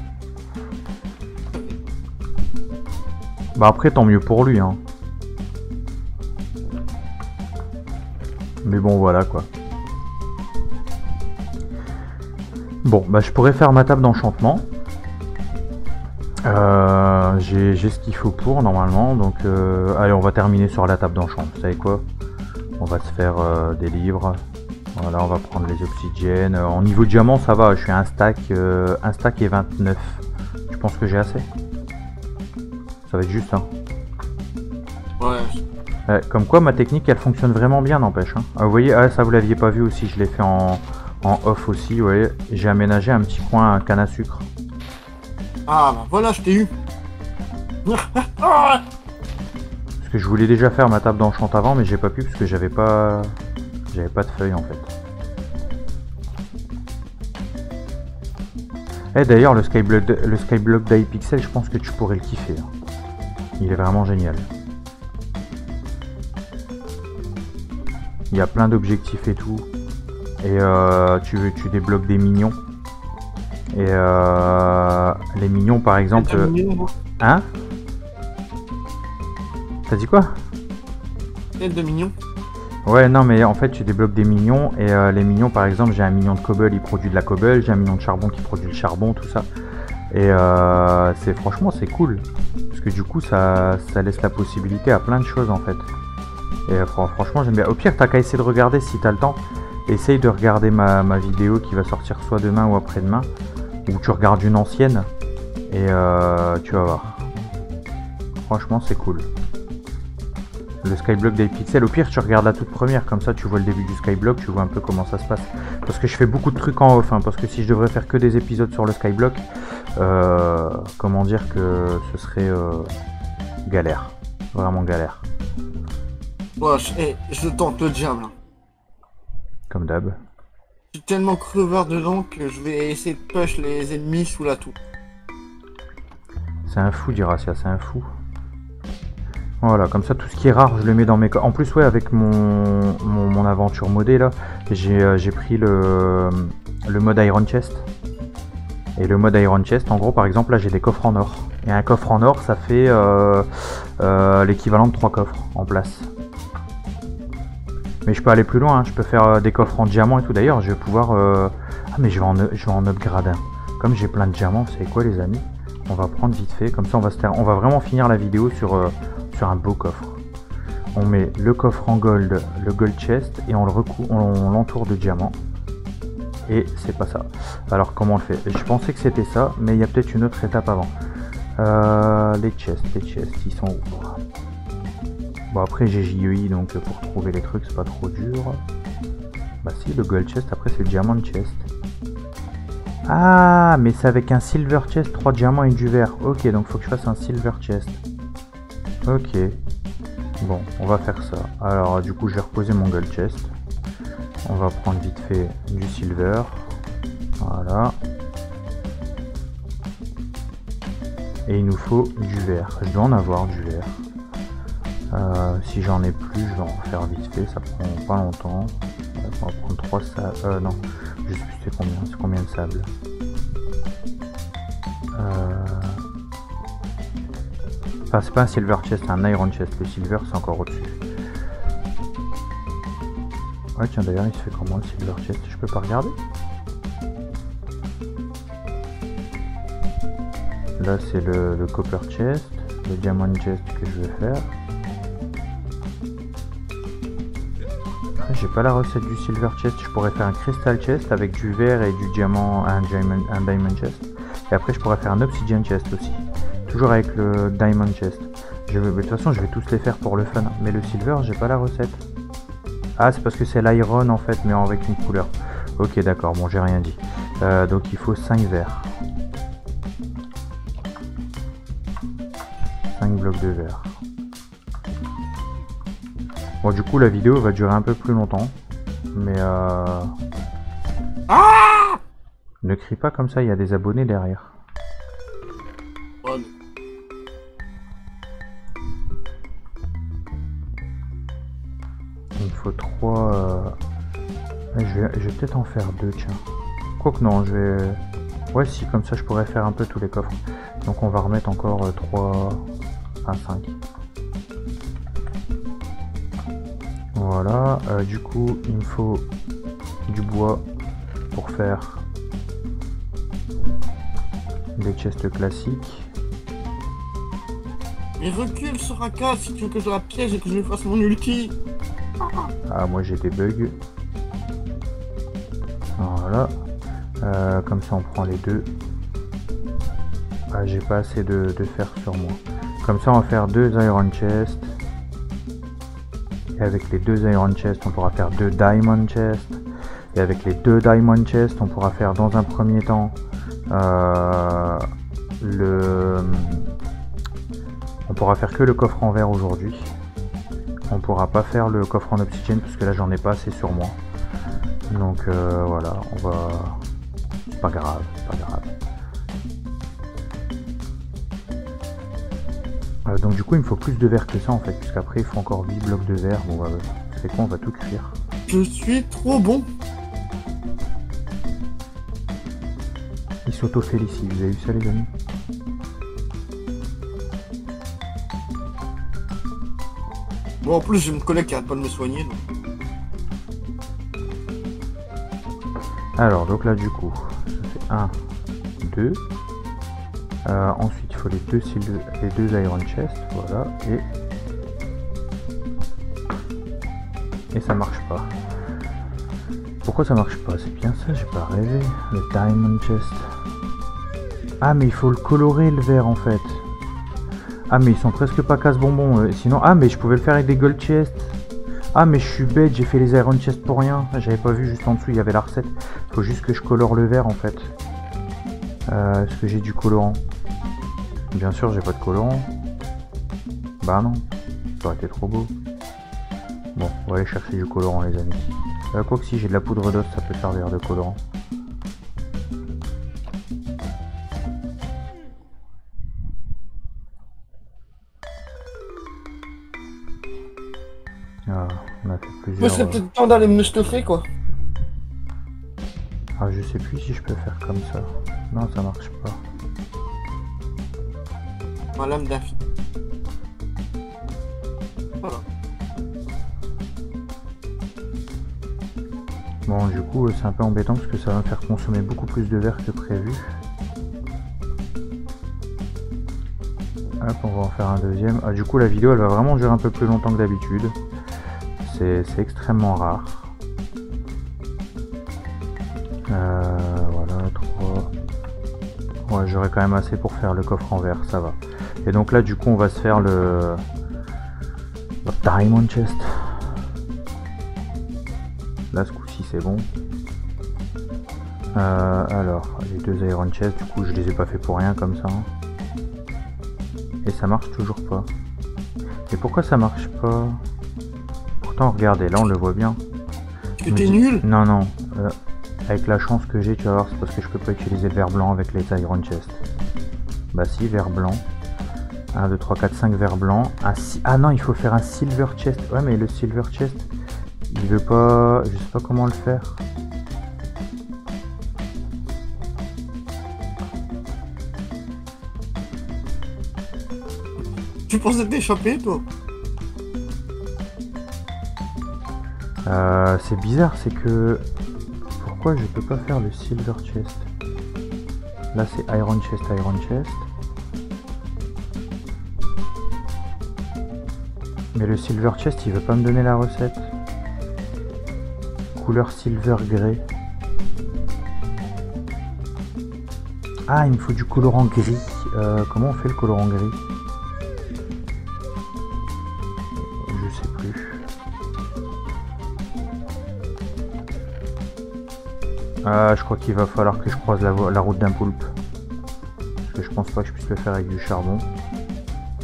Bah après, tant mieux pour lui, hein. Mais bon, voilà, quoi. Bon, bah je pourrais faire ma table d'enchantement. J'ai ce qu'il faut pour, normalement. Donc, allez, on va terminer sur la table d'enchantement. Vous savez quoi? On va se faire des livres. Voilà, on va prendre les obsidiennes. En niveau diamant, ça va. Je suis à un stack et 29. Je pense que j'ai assez. Ça va être juste, hein. Ouais. Comme quoi, ma technique, elle fonctionne vraiment bien, n'empêche. Hein. Vous voyez, ça vous l'aviez pas vu aussi. Je l'ai fait en off aussi, vous voyez. J'ai aménagé un petit coin à canne à sucre. Ah bah voilà, je t'ai eu. Parce que je voulais déjà faire ma table d'enchant avant, mais j'ai pas pu parce que j'avais pas de feuilles en fait. Et d'ailleurs le skyblock d'iPixel, je pense que tu pourrais le kiffer. Hein. Il est vraiment génial. Il y a plein d'objectifs et tout. Et tu débloques des minions. Et les minions par exemple... Hein? T'as dit quoi? Tête de mignon. Ouais, non, mais en fait, tu débloques des minions. Et les minions, par exemple, j'ai un minion de cobble, il produit de la cobble. J'ai un minion de charbon qui produit le charbon, tout ça. Et franchement, c'est cool. Parce que du coup, ça laisse la possibilité à plein de choses, en fait. Et franchement, j'aime bien. Au pire, t'as qu'à essayer de regarder si t'as le temps. Essaye de regarder ma vidéo qui va sortir soit demain ou après-demain. Ou tu regardes une ancienne. Et tu vas voir. Franchement, c'est cool. Le skyblock d'iPixel, au pire tu regardes la toute première, comme ça tu vois le début du skyblock, tu vois un peu comment ça se passe. Parce que je fais beaucoup de trucs en off, hein, parce que si je devrais faire que des épisodes sur le skyblock, comment dire que ce serait galère. Vraiment galère. Ouais, je tente le diable. Comme d'hab. Je suis tellement creveur dedans que je vais essayer de push les ennemis sous la tour. C'est un fou, Diracia, c'est un fou. Voilà, comme ça, tout ce qui est rare, je le mets dans mes coffres. En plus, ouais, avec mon aventure modée, là, j'ai pris le mode Iron Chest. Et le mode Iron Chest, en gros, par exemple, là, j'ai des coffres en or. Et un coffre en or, ça fait l'équivalent de 3 coffres en place. Mais je peux aller plus loin, hein. Je peux faire des coffres en diamant et tout. D'ailleurs, je vais pouvoir... Ah, mais je vais en upgrade un. Comme j'ai plein de diamants, vous savez quoi, les amis? On va prendre vite fait. Comme ça, on va vraiment finir la vidéo sur un beau coffre. On met le coffre en gold, le gold chest, et on l'entoure de diamants. Et c'est pas ça. Alors, comment on le fait? Je pensais que c'était ça, mais il y a peut-être une autre étape avant. Les chests, ils sont où? Bon, après j'ai JEI, donc pour trouver les trucs c'est pas trop dur. Bah si, le gold chest, après c'est le diamant chest. Ah, mais c'est avec un silver chest, 3 diamants et du vert. Ok, donc faut que je fasse un silver chest. Ok. Bon, on va faire ça. Alors du coup je vais reposer mon gold chest. On va prendre vite fait du silver. Voilà. Et il nous faut du vert. Je dois en avoir du vert. Si j'en ai plus, je vais en refaire vite fait, ça prend pas longtemps. On va prendre 3 sables. Non, je sais plus c'est combien de sable. Enfin, c'est pas un silver chest, c'est un iron chest. Le silver, c'est encore au-dessus. Ouais, tiens, d'ailleurs, il se fait comment le silver chest? Je peux pas regarder? Là, c'est le copper chest, le diamond chest que je vais faire. J'ai pas la recette du silver chest, je pourrais faire un crystal chest avec du vert et du diamant, un diamond chest. Et après je pourrais faire un obsidian chest aussi. Toujours avec le diamond chest. De toute façon je vais tous les faire pour le fun. Mais le silver j'ai pas la recette. Ah c'est parce que c'est l'iron en fait mais avec une couleur. Ok d'accord, bon j'ai rien dit. Donc il faut 5 verres. 5 blocs de verre. Bon du coup la vidéo va durer un peu plus longtemps, mais ne crie pas comme ça, il y a des abonnés derrière. Il me faut 3... Je vais peut-être en faire 2, tiens. Quoique non, je vais... Ouais si, comme ça je pourrais faire un peu tous les coffres. Donc on va remettre encore 3... Enfin 5. Voilà, du coup il me faut du bois pour faire des chests classiques. Mais recule sur AK si tu veux que je la piège et que je fasse mon ulti. Ah moi j'ai des bugs. Voilà. Comme ça on prend les deux. Ah j'ai pas assez de fer sur moi. Comme ça on va faire 2 iron chests. Et avec les 2 iron chests, on pourra faire 2 diamond chests. Et avec les 2 diamond chests, on pourra faire dans un premier temps on pourra faire que le coffre en verre aujourd'hui. On pourra pas faire le coffre en obsidienne parce que là j'en ai pas assez sur moi. Donc voilà, on va... C'est pas grave, c'est pas grave. Donc du coup il me faut plus de verre que ça en fait, puisqu'après il faut encore 8 blocs de verre. Bon bah, c'est quoi, on va tout cuire. Je suis trop bon. Il s'auto-félicite, vous avez vu ça les amis? Bon en plus j'ai mon collègue qui arrête pas de me soigner donc. Alors donc là du coup, ça fait 1, 2. Ensuite il faut les deux iron chests, voilà, et ça marche pas. Pourquoi ça marche pas? C'est bien ça, j'ai pas rêvé. Le diamond chest. Ah mais il faut le colorer le vert en fait. Ah mais ils sont presque pas casse-bonbons. Sinon, ah mais je pouvais le faire avec des gold chests. Ah mais je suis bête, j'ai fait les iron chests pour rien. J'avais pas vu, juste en dessous il y avait la recette. Faut juste que je colore le vert en fait. Est-ce que j'ai du colorant? Bien sûr j'ai pas de colorant. Bah non, ça aurait été trop beau. Bon, on va aller chercher du colorant les amis. Quoique si j'ai de la poudre d'os, ça peut servir de colorant. Ah, on a fait plusieurs... Moi, serait peut-être temps d'aller me stuffer, quoi. Ah, je sais plus si je peux faire comme ça. Non, ça marche pas. Ma lame d'infini. Voilà. Bon, du coup, c'est un peu embêtant parce que ça va me faire consommer beaucoup plus de verre que prévu. Hop, on va en faire un deuxième. Ah, du coup, la vidéo, elle va vraiment durer un peu plus longtemps que d'habitude. C'est extrêmement rare. Voilà, 3. Ouais, j'aurai quand même assez pour faire le coffre en verre, ça va. Et donc là, du coup, on va se faire le Diamond Chest. Là, ce coup-ci, c'est bon. Alors, les 2 Iron Chest, du coup, je les ai pas fait pour rien comme ça. Hein. Et ça marche toujours pas. Et pourquoi ça marche pas? Pourtant, regardez, là, on le voit bien. Que t'es nul? Non, non. Avec la chance que j'ai, tu vas voir, c'est parce que je peux pas utiliser le verre blanc avec les Iron Chest. Bah si, verre blanc. 1, 2, 3, 4, 5 verres blancs. Ah non, il faut faire un Silver Chest. Ouais, mais le Silver Chest, il veut pas... Je sais pas comment le faire. Tu pensais t'échapper, toi? C'est bizarre, c'est que... Pourquoi je peux pas faire le Silver Chest? Là, c'est Iron Chest, Iron Chest. Mais le Silver Chest, il veut pas me donner la recette. Couleur Silver Grey. Ah, il me faut du colorant gris. Comment on fait le colorant gris? Je sais plus. Ah, je crois qu'il va falloir que je croise la route d'un poulpe. Parce que je pense pas que je puisse le faire avec du charbon.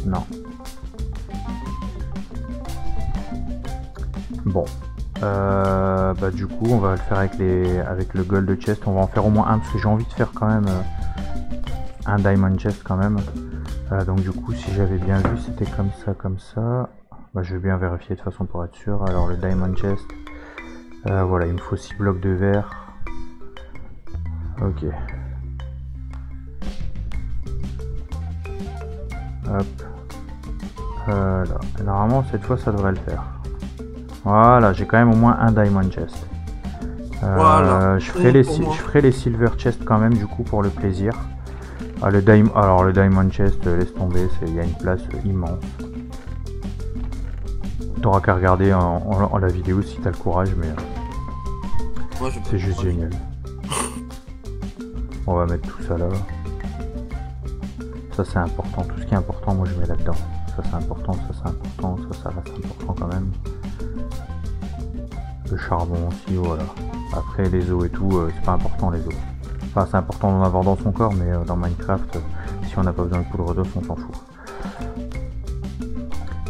Non. Bon. Bah du coup, on va le faire avec le Gold Chest. On va en faire au moins un parce que j'ai envie de faire quand même un Diamond Chest quand même. Donc du coup, si j'avais bien vu, c'était comme ça, comme ça. Bah, je vais bien vérifier de toute façon pour être sûr. Alors le Diamond Chest. Voilà, il me faut 6 blocs de verre. Ok. Hop. Là. Normalement, cette fois, ça devrait le faire. Voilà, j'ai quand même au moins un Diamond Chest. Voilà. Je ferai les Silver Chest quand même, du coup, pour le plaisir. Ah, alors, le Diamond Chest, laisse tomber, il y a une place immense. T'auras qu'à regarder en la vidéo si t'as le courage, mais c'est juste génial. On va mettre tout ça là. Ça c'est important, tout ce qui est important moi je mets là dedans. Ça c'est important, ça c'est important, ça reste important quand même. Le charbon aussi, voilà. Après les os et tout, c'est pas important les os. Enfin c'est important d'en avoir dans son corps, mais dans Minecraft, si on n'a pas besoin de poudre d'os, on s'en fout.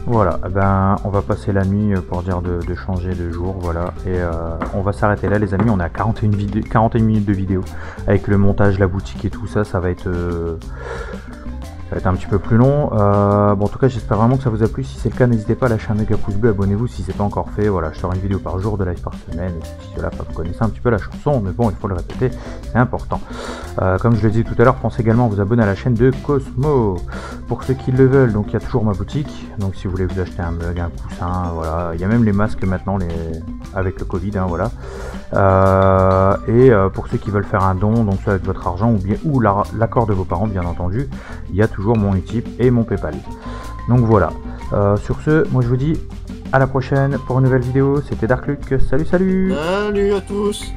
Voilà, ben on va passer la nuit pour dire de changer de jour, voilà, et on va s'arrêter là les amis, on est à 41 minutes de vidéo, avec le montage, la boutique et tout ça, ça va être un petit peu plus long. Bon, en tout cas j'espère vraiment que ça vous a plu, si c'est le cas n'hésitez pas à lâcher un méga pouce bleu, abonnez-vous si c'est pas encore fait, voilà, je sors une vidéo par jour, de live par semaine, et si cela, vous connaissez un petit peu la chanson, mais bon il faut le répéter, c'est important. Comme je l'ai dit tout à l'heure, pensez également à vous abonner à la chaîne de Cosmo, pour ceux qui le veulent, donc il y a toujours ma boutique, donc si vous voulez vous acheter un mug, un coussin, voilà, il y a même les masques maintenant, avec le Covid, hein, voilà. Et pour ceux qui veulent faire un don, donc soit avec votre argent ou l'accord de vos parents bien entendu, il y a toujours mon Utip et mon Paypal. Donc voilà, sur ce, moi je vous dis à la prochaine pour une nouvelle vidéo, c'était Dark Luke, salut salut. Salut à tous.